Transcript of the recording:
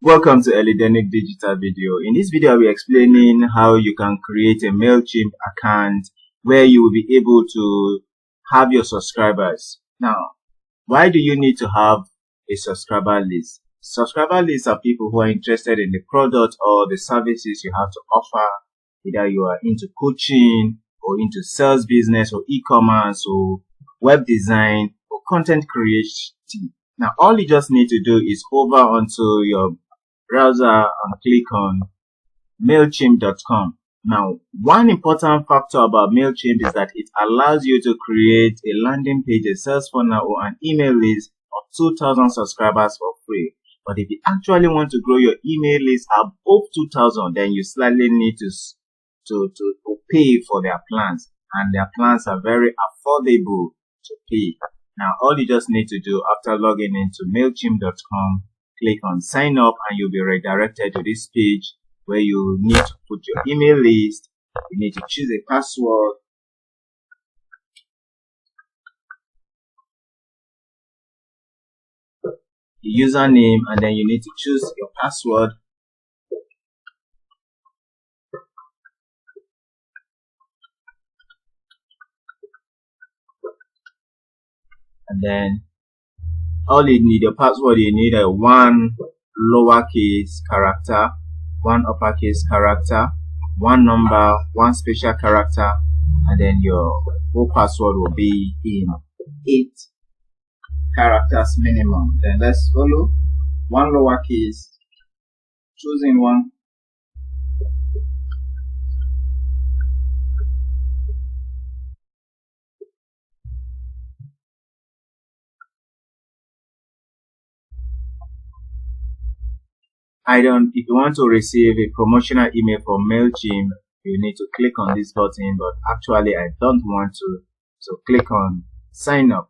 Welcome to Elidenic Digital Video. In this video, I'll be explaining how you can create a Mailchimp account where you will be able to have your subscribers. Now, why do you need to have a subscriber list? Subscriber lists are people who are interested in the product or the services you have to offer. Either you are into coaching or into sales business or e-commerce or web design or content creation. Now, all you just need to do is hover onto your browser and click on Mailchimp.com. Now, one important factor about Mailchimp is that it allows you to create a landing page, a sales funnel, or an email list of 2,000 subscribers for free. But if you actually want to grow your email list above 2,000, then you slightly need to pay for their plans, and their plans are very affordable to pay. Now, all you just need to do after logging into Mailchimp.com, click on sign up and you'll be redirected to this page where you need to put your email list. You need to choose a password. Your username, and then you need to choose your password. And then all you need, your password, you need a one lowercase character, one uppercase character, one number, one special character, and then your whole password will be in 8 characters minimum. Then let's follow one lowercase, choosing one. If you want to receive a promotional email from Mailchimp, you need to click on this button, but actually I don't want to, so click on sign up.